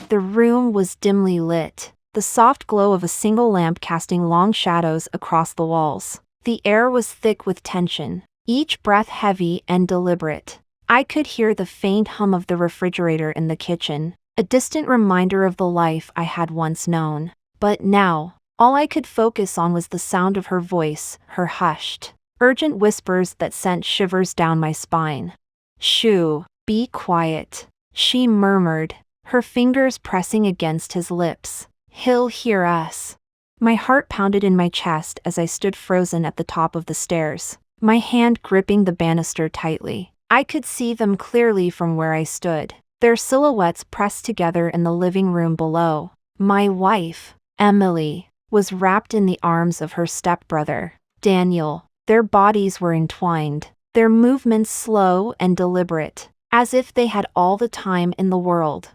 The room was dimly lit, the soft glow of a single lamp casting long shadows across the walls. The air was thick with tension, each breath heavy and deliberate. I could hear the faint hum of the refrigerator in the kitchen, a distant reminder of the life I had once known. But now, all I could focus on was the sound of her voice, her hushed, urgent whispers that sent shivers down my spine. "Shoo, be quiet," she murmured, her fingers pressing against his lips. "He'll hear us." My heart pounded in my chest as I stood frozen at the top of the stairs, my hand gripping the banister tightly. I could see them clearly from where I stood, their silhouettes pressed together in the living room below. My wife, Emily, was wrapped in the arms of her stepbrother, Daniel. Their bodies were entwined, their movements slow and deliberate, as if they had all the time in the world.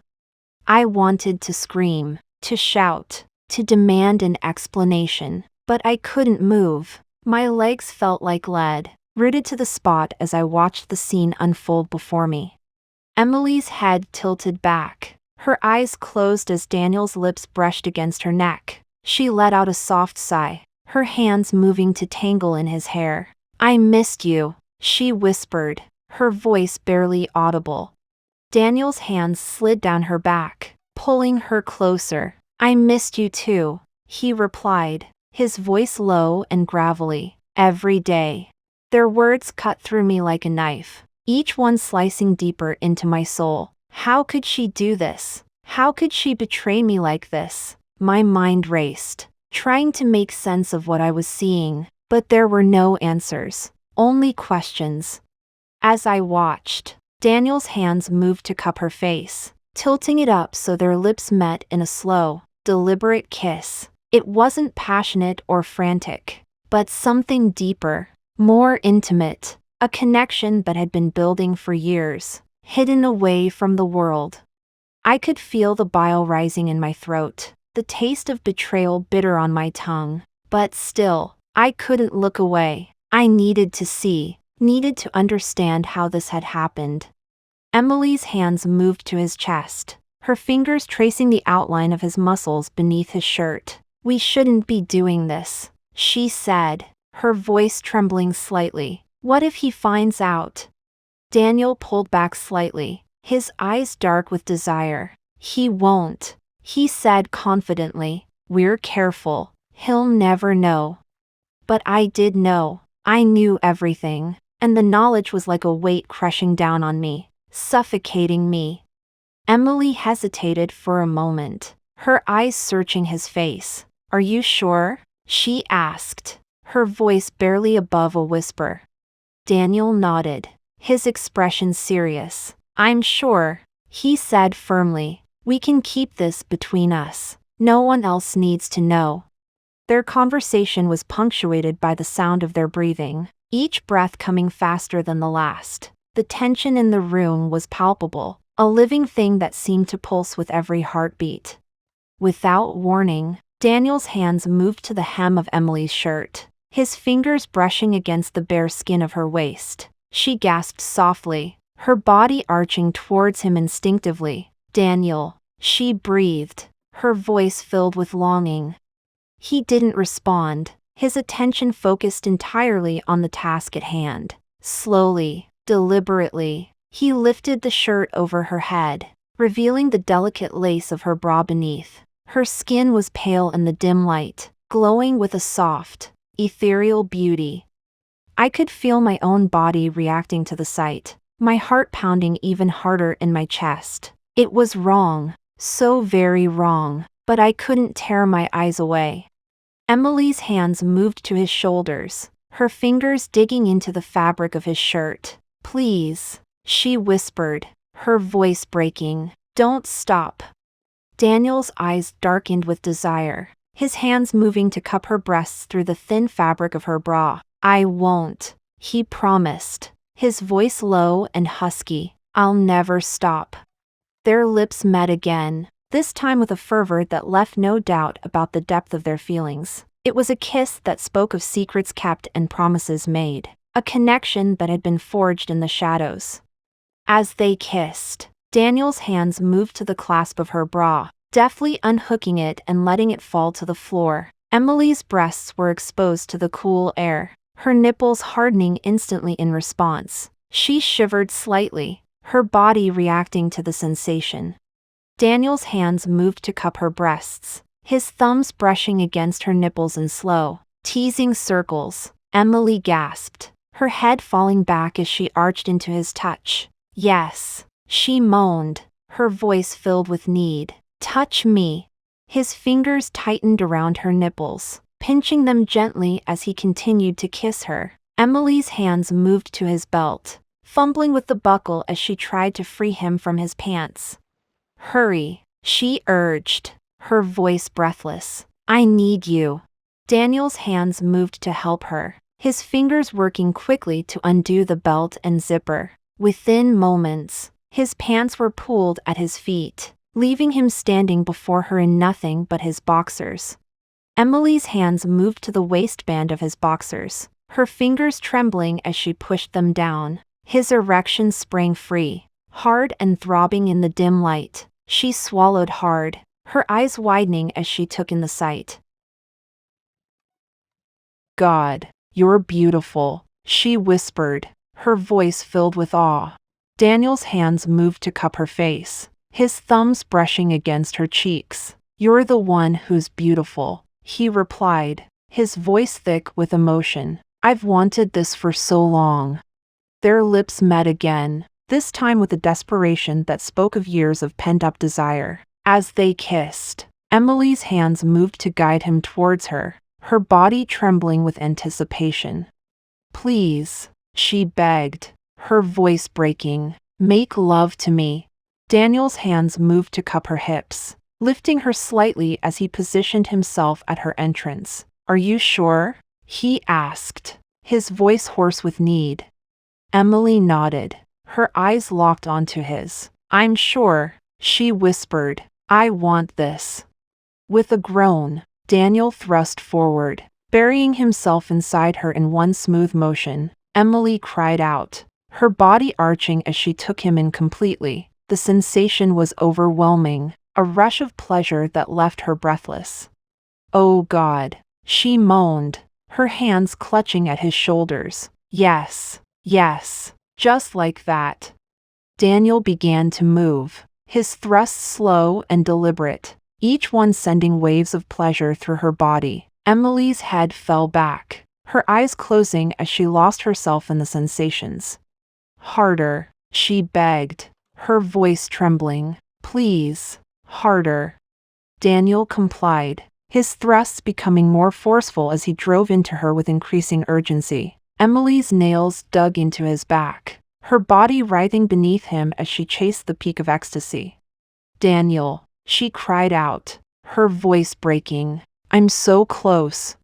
I wanted to scream, to shout, to demand an explanation, but I couldn't move. My legs felt like lead, rooted to the spot as I watched the scene unfold before me. Emily's head tilted back, her eyes closed as Daniel's lips brushed against her neck. She let out a soft sigh, her hands moving to tangle in his hair. "I missed you," she whispered, her voice barely audible. Daniel's hands slid down her back, pulling her closer. "I missed you too," he replied, his voice low and gravelly. "Every day." Their words cut through me like a knife, each one slicing deeper into my soul. How could she do this? How could she betray me like this? My mind raced, trying to make sense of what I was seeing, but there were no answers, only questions. As I watched, Daniel's hands moved to cup her face, tilting it up so their lips met in a slow, deliberate kiss. It wasn't passionate or frantic, but something deeper, more intimate, a connection that had been building for years, hidden away from the world. I could feel the bile rising in my throat, the taste of betrayal bitter on my tongue, but still, I couldn't look away. I needed to see, needed to understand how this had happened. Emily's hands moved to his chest, her fingers tracing the outline of his muscles beneath his shirt. "We shouldn't be doing this," she said, her voice trembling slightly. "What if he finds out?" Daniel pulled back slightly, his eyes dark with desire. "He won't," he said confidently. "We're careful. He'll never know." But I did know. I knew everything, and the knowledge was like a weight crushing down on me, suffocating me. Emily hesitated for a moment, her eyes searching his face. "Are you sure?" she asked, her voice barely above a whisper. Daniel nodded, his expression serious. "I'm sure," he said firmly. "We can keep this between us. No one else needs to know." Their conversation was punctuated by the sound of their breathing, each breath coming faster than the last. The tension in the room was palpable, a living thing that seemed to pulse with every heartbeat. Without warning, Daniel's hands moved to the hem of Emily's shirt, his fingers brushing against the bare skin of her waist. She gasped softly, her body arching towards him instinctively. "Daniel," she breathed, her voice filled with longing. He didn't respond, his attention focused entirely on the task at hand. Slowly, deliberately, he lifted the shirt over her head, revealing the delicate lace of her bra beneath. Her skin was pale in the dim light, glowing with a soft, ethereal beauty. I could feel my own body reacting to the sight, my heart pounding even harder in my chest. It was wrong, so very wrong, but I couldn't tear my eyes away. Emily's hands moved to his shoulders, her fingers digging into the fabric of his shirt. "Please," she whispered, her voice breaking. "Don't stop." Daniel's eyes darkened with desire, his hands moving to cup her breasts through the thin fabric of her bra. "I won't," he promised, his voice low and husky. "I'll never stop." Their lips met again, this time with a fervor that left no doubt about the depth of their feelings. It was a kiss that spoke of secrets kept and promises made, a connection that had been forged in the shadows. As they kissed, Daniel's hands moved to the clasp of her bra, deftly unhooking it and letting it fall to the floor. Emily's breasts were exposed to the cool air, her nipples hardening instantly in response. She shivered slightly, her body reacting to the sensation. Daniel's hands moved to cup her breasts, his thumbs brushing against her nipples in slow, teasing circles. Emily gasped, her head falling back as she arched into his touch. Yes, she moaned, her voice filled with need. Touch me. His fingers tightened around her nipples, pinching them gently as he continued to kiss her. Emily's hands moved to his belt, fumbling with the buckle as she tried to free him from his pants. Hurry, she urged, her voice breathless. I need you. Daniel's hands moved to help her, his fingers working quickly to undo the belt and zipper. Within moments, his pants were pulled at his feet, leaving him standing before her in nothing but his boxers. Emily's hands moved to the waistband of his boxers, her fingers trembling as she pushed them down. His erection sprang free, hard and throbbing in the dim light. She swallowed hard, her eyes widening as she took in the sight. God, you're beautiful, she whispered, her voice filled with awe. Daniel's hands moved to cup her face, his thumbs brushing against her cheeks. You're the one who's beautiful, he replied, his voice thick with emotion. I've wanted this for so long. Their lips met again, this time with a desperation that spoke of years of pent-up desire. As they kissed, Emily's hands moved to guide him towards her, her body trembling with anticipation. Please, she begged, her voice breaking, make love to me. Daniel's hands moved to cup her hips, lifting her slightly as he positioned himself at her entrance. Are you sure? He asked, his voice hoarse with need. Emily nodded, her eyes locked onto his. I'm sure, she whispered. I want this. With a groan, Daniel thrust forward, burying himself inside her in one smooth motion. Emily cried out, her body arching as she took him in completely. The sensation was overwhelming, a rush of pleasure that left her breathless. Oh God, she moaned, her hands clutching at his shoulders. Yes, yes, just like that. Daniel began to move, his thrusts slow and deliberate, each one sending waves of pleasure through her body. Emily's head fell back, her eyes closing as she lost herself in the sensations. Harder, she begged, her voice trembling. Please, harder. Daniel complied, his thrusts becoming more forceful as he drove into her with increasing urgency. Emily's nails dug into his back, her body writhing beneath him as she chased the peak of ecstasy. Daniel, she cried out, her voice breaking. I'm so close.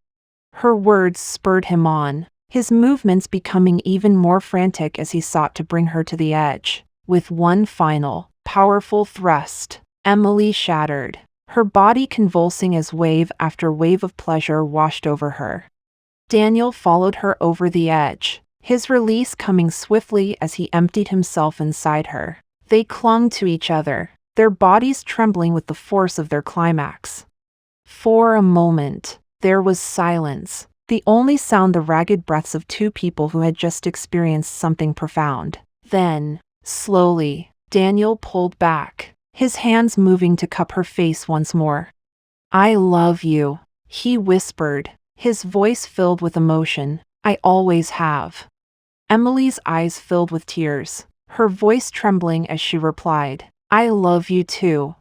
Her words spurred him on, his movements becoming even more frantic as he sought to bring her to the edge. With one final, powerful thrust, Emily shattered, her body convulsing as wave after wave of pleasure washed over her. Daniel followed her over the edge, his release coming swiftly as he emptied himself inside her. They clung to each other, their bodies trembling with the force of their climax. For a moment, there was silence, the only sound the ragged breaths of two people who had just experienced something profound. Then, slowly, Daniel pulled back, his hands moving to cup her face once more. I love you, he whispered, his voice filled with emotion. I always have. Emily's eyes filled with tears, her voice trembling as she replied, I love you too.